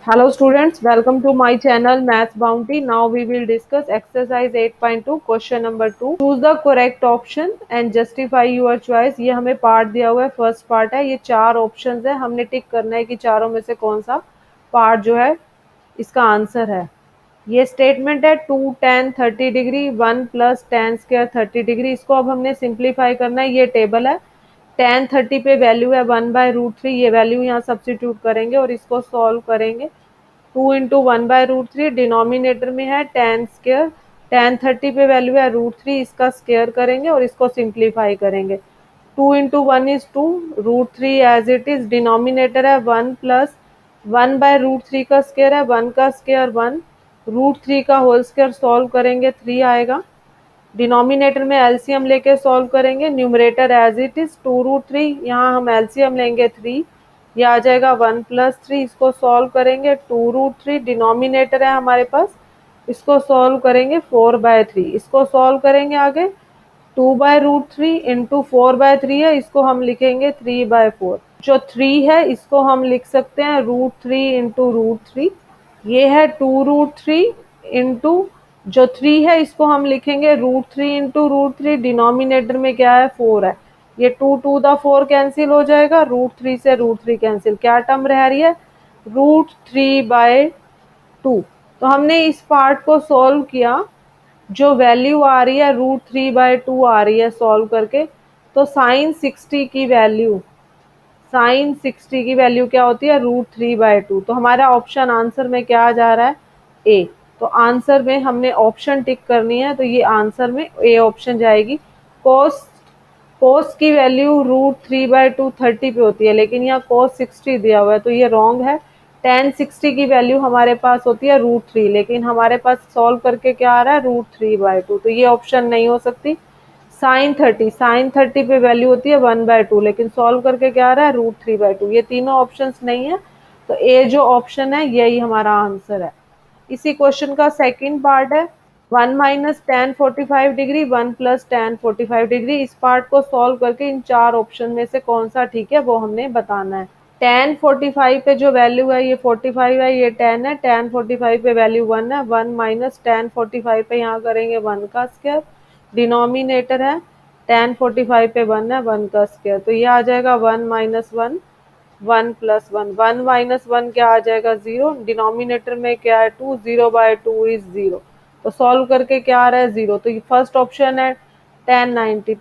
Hello students, welcome to my channel Maths Bounty. Now we will discuss exercise 8.2 question number 2. Choose the correct option and justify your choice. ये हमें part दिया हुआ है, first part है, ये चार options है, हमने टिक करना है कि चारों में से कौन सा पार्ट जो है इसका आंसर है। ये स्टेटमेंट है 2 tan 30 degree 1 plus tan square 30 degree. इसको अब हमने सिंप्लीफाई करना है। ये टेबल है, tan 30 पे वैल्यू है 1/√3, ये वैल्यू यहाँ सब्स्टिट्यूट करेंगे और इसको सॉल्व करेंगे। 2 इंटू 1/√3 डिनोमिनेटर में है tan स्क्वायर, tan 30 पे वैल्यू है √3, इसका स्क्वायर करेंगे और इसको सिंप्लीफाई करेंगे। 2 into 1 is 2, √3 as it is, denominator है 1 प्लस 1/√3 का स्क्वायर है 1 का स्क्वायर 1, √3 का होल स्क्वायर सॉल्व करेंगे 3 आएगा। डिनोमिनेटर में एलसीएम लेके सॉल्व करेंगे, न्यूमरेटर एज इट इज 2√3, यहाँ हम एलसीएम लेंगे 3, ये आ जाएगा 1 प्लस 3, इसको सॉल्व करेंगे 2√3, डिनोमिनेटर है हमारे पास, इसको सॉल्व करेंगे 4/3, इसको सॉल्व करेंगे आगे 2/√3 इंटू 4/3 है, इसको हम लिखेंगे 3/4। जो 3 है इसको हम लिख सकते हैं √3 इंटू √3, ये है 2√3 इंटू जो 3 है इसको हम लिखेंगे √3 इंटू √3, डिनोमिनेटर में क्या है 4 है, ये 2 टू द 4 कैंसिल हो जाएगा, √3 से √3 कैंसिल, क्या टर्म रह रही है √3/2। तो हमने इस पार्ट को सॉल्व किया, जो वैल्यू आ रही है √3/2 आ रही है सॉल्व करके, तो साइन 60 की वैल्यू क्या होती है √3/2। तो हमारा ऑप्शन आंसर में क्या आ जा रहा है ए। तो आंसर में हमने ऑप्शन टिक करनी है, तो ये आंसर में ए ऑप्शन जाएगी। कोस कोस की वैल्यू √3/2 30 पे होती है, लेकिन यहाँ कोस 60 दिया हुआ है तो ये रॉन्ग है। tan 60 की वैल्यू हमारे पास होती है √3, लेकिन हमारे पास सॉल्व करके क्या आ रहा है √3/2, तो ये ऑप्शन नहीं हो सकती। साइन 30 पे वैल्यू होती है 1/2, लेकिन सॉल्व करके क्या आ रहा है √3/2, ये तीनों ऑप्शंस नहीं है, तो ए जो ऑप्शन है यही हमारा आंसर है। इसी क्वेश्चन का सेकंड पार्ट है 1 minus tan 45 degree 1 plus tan 45 degree. इस पार्ट को सॉल्व करके इन चार ऑप्शन में से कौन सा ठीक है वो हमने बताना है। tan 45 पे जो वैल्यू है ये 45 है, ये tan है, tan 45 पे वैल्यू 1 है, 1 माइनस tan 45 पे यहाँ करेंगे 1 का स्क्वायर, डिनोमिनेटर है tan 45 पे 1 है 1 का स्क्वायर, तो ये आ जाएगा 1 माइनस 1, 1 प्लस 1, 1 माइनस 1 क्या आ जाएगा 0, डिनोमिनेटर में क्या है 2, 0/2 इज 0, तो सॉल्व करके क्या आ रहा है 0, तो ये फर्स्ट ऑप्शन है tan 90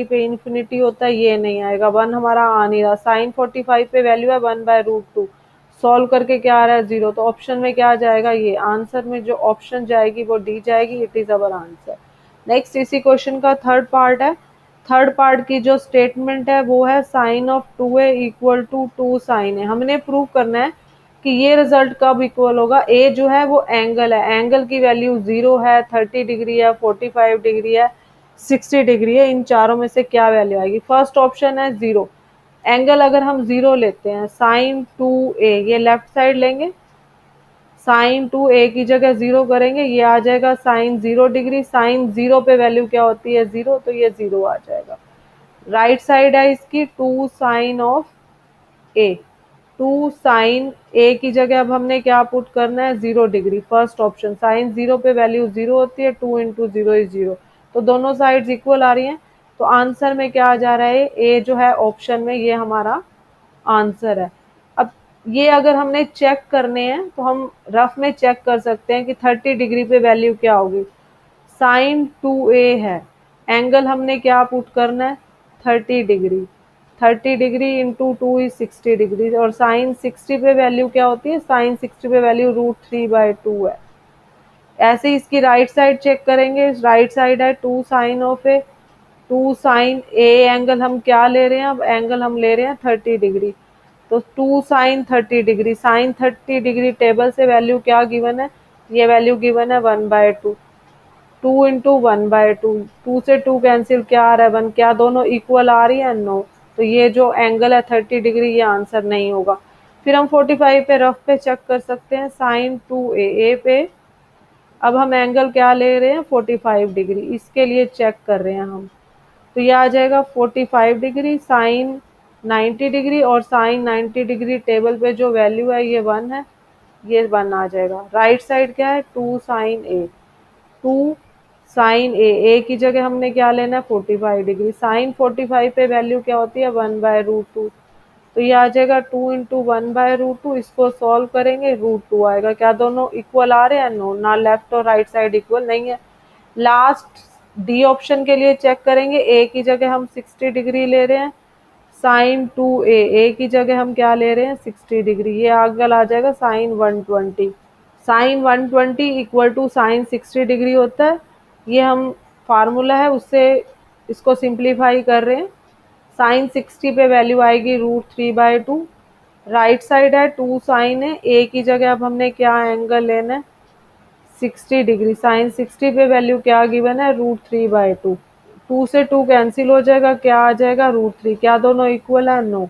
पे इन्फिनिटी होता है, ये नहीं आएगा, 1 हमारा आ नहीं रहा। साइन 45 पे वैल्यू है 1/√2, सॉल्व करके क्या आ रहा है 0, तो ऑप्शन में क्या आ जाएगा ये, आंसर में जो ऑप्शन जाएगी वो डी जाएगी, it is our answer. Next इसी क्वेश्चन का थर्ड पार्ट है। थर्ड पार्ट की जो स्टेटमेंट है वो है sine of 2a equal to 2 sine है। हमने प्रूव करना है कि ये रिजल्ट कब इक्वल होगा। ए जो है वो एंगल है, एंगल की वैल्यू 0 है, 30 डिग्री है, 45 डिग्री है, 60 डिग्री है, इन चारों में से क्या वैल्यू आएगी। फर्स्ट ऑप्शन है 0, एंगल अगर हम 0 लेते हैं साइन 2a, ये लेफ्ट साइड लेंगे, साइन 2a की जगह 0 करेंगे, ये आ जाएगा साइन 0 डिग्री, साइन 0 पे वैल्यू क्या होती है 0, तो ये 0 आ जाएगा। राइट साइड है इसकी 2 साइन ऑफ ए, 2 साइन ए की जगह अब हमने क्या पुट करना है 0 डिग्री, फर्स्ट ऑप्शन, साइन 0 पे वैल्यू 0 होती है, 2 इंटू 0 इज 0, तो दोनों साइड्स इक्वल आ रही हैं, तो आंसर में क्या आ जा रहा है ए जो है ऑप्शन में, ये हमारा आंसर है। अब ये अगर हमने चेक करने हैं तो हम रफ में चेक कर सकते हैं कि 30 डिग्री पे वैल्यू क्या होगी। साइन 2a है, एंगल हमने क्या पुट करना है 30 degree, 30 degree into 2 is 60 degree, और साइन 60 पे वैल्यू क्या होती है, साइन 60 पे वैल्यू √3/2 है। ऐसे ही इसकी राइट साइड चेक करेंगे, राइट साइड है 2 sine of A, 2 sine A, angle हम क्या ले रहे हैं, अब एंगल हम ले रहे हैं 30 डिग्री, तो 2 sine 30 degree, sine 30 degree table से वैल्यू क्या गिवन है, ये वैल्यू गिवन है 1/2, 2 इंटू 1/2, 2 से 2 कैंसिल, क्या आ रहा है 1, क्या दोनों इक्वल आ रही है, नो, तो ये जो एंगल है 30 डिग्री ये आंसर नहीं होगा। फिर हम 45 पे रफ पे चेक कर सकते हैं, साइन 2a, ए पे अब हम एंगल क्या ले रहे हैं 45 डिग्री, इसके लिए चेक कर रहे हैं हम, तो ये आ जाएगा 45 डिग्री, साइन 90 डिग्री, और साइन 90 डिग्री टेबल पे जो वैल्यू है ये 1 है, ये 1 आ जाएगा। राइट साइड क्या है, 2 साइन ए, 2 साइन ए की जगह हमने क्या लेना है 45 डिग्री। साइन 45 पे वैल्यू क्या होती है 1/√2, तो ये आ जाएगा 2 इंटू 1/√2। इसको सॉल्व करेंगे √2 आएगा। क्या दोनों इक्वल आ रहे हैं, नो, ना लेफ्ट और राइट साइड इक्वल नहीं है। लास्ट डी ऑप्शन के लिए चेक करेंगे, ए की जगह हम 60 डिग्री ले रहे हैं, साइन 2a, ए की जगह हम क्या ले रहे हैं 60 डिग्री, ये आगे आ जाएगा sine 120। Sine 120 equal to sine 60 degree होता है। ये हम फार्मूला है उससे इसको सिंप्लीफाई कर रहे हैं। साइन 60 पे वैल्यू आएगी √3/2। राइट साइड है 2 साइन है, ए की जगह अब हमने क्या एंगल लेना है 60 डिग्री। साइन 60 पे वैल्यू क्या गिवन है √3/2। 2 से 2 कैंसिल हो जाएगा, क्या आ जाएगा √3। क्या दोनों इक्वल है, नो।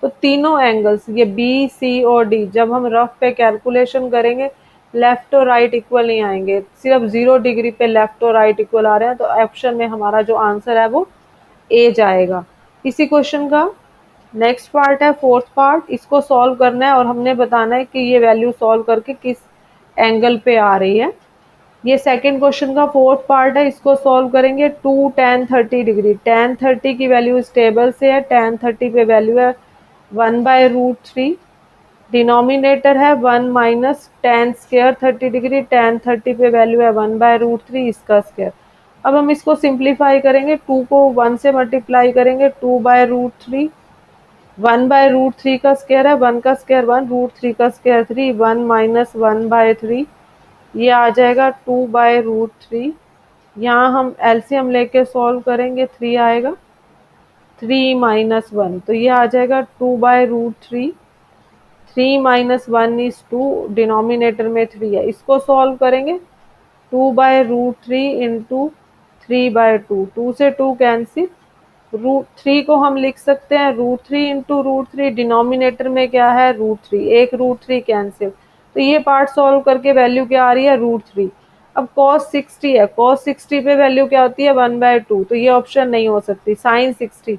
तो तीनों एंगल्स ये बी सी और डी जब हम रफ पे कैलकुलेशन करेंगे लेफ्ट और राइट इक्वल नहीं आएंगे, सिर्फ 0 डिग्री पे लेफ्ट और राइट इक्वल आ रहे हैं, तो ऑप्शन में हमारा जो आंसर है वो ए जाएगा। इसी क्वेश्चन का नेक्स्ट पार्ट है, फोर्थ पार्ट। इसको सॉल्व करना है और हमने बताना है कि ये वैल्यू सॉल्व करके किस एंगल पे आ रही है। ये सेकंड क्वेश्चन का फोर्थ पार्ट है, इसको सॉल्व करेंगे। 2 tan 30 डिग्री, tan 30 की वैल्यू स्टेबल से है, tan 30 पे वैल्यू है 1/√3। डिनोमिनेटर है 1 minus tan square 30 degree, tan 30 पे वैल्यू है 1/√3 इसका स्क्वायर। अब हम इसको सिंप्लीफाई करेंगे, 2 को 1 से मल्टीप्लाई करेंगे, 2/√3, 1/√3 का स्क्वायर है, 1 का स्क्वायर 1, √3 का स्क्वायर 3, 1 माइनस 1/3, ये आ जाएगा 2/√3। यहाँ हम एलसीएम लेके सॉल्व करेंगे, 3 आएगा, 3 माइनस 1, तो ये आ जाएगा 2/√3। 3 माइनस 1 इज 2, डिनोमिनेटर में 3 है, इसको सॉल्व करेंगे 2/√3 इंटू 3/2, 2 से 2 कैंसिल, √3 को हम लिख सकते हैं √3 इंटू √3, डिनोमिनेटर में क्या है √3, एक √3 कैंसिल, तो ये पार्ट सॉल्व करके वैल्यू क्या आ रही है √3। अब cos 60 है, cos 60 पे वैल्यू क्या होती है 1/2, तो ये ऑप्शन नहीं हो सकती। साइन 60,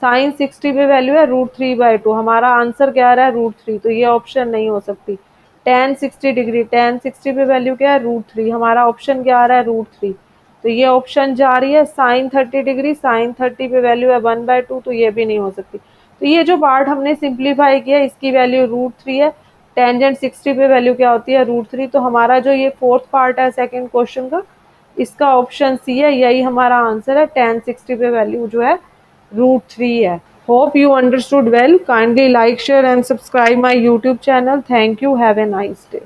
साइन 60 पे वैल्यू है √3/2, हमारा आंसर क्या आ रहा है √3, तो ये ऑप्शन नहीं हो सकती। tan 60 डिग्री, tan 60 पे वैल्यू क्या है √3, हमारा ऑप्शन क्या आ रहा है √3, तो ये ऑप्शन जा रही है। साइन 30 डिग्री, साइन 30 पे वैल्यू है 1/2, तो ये भी नहीं हो सकती। तो ये जो पार्ट हमने सिंप्लीफाई किया इसकी वैल्यू √3 है, टेंजेंट 60 पे वैल्यू क्या होती है √3, तो हमारा जो ये फोर्थ पार्ट है सेकंड क्वेश्चन का, इसका ऑप्शन सी है, यही हमारा आंसर है। tan 60 पे वैल्यू जो है √3 है। Hope you understood well. Kindly like, share and subscribe my YouTube channel. Thank you. Have a nice day.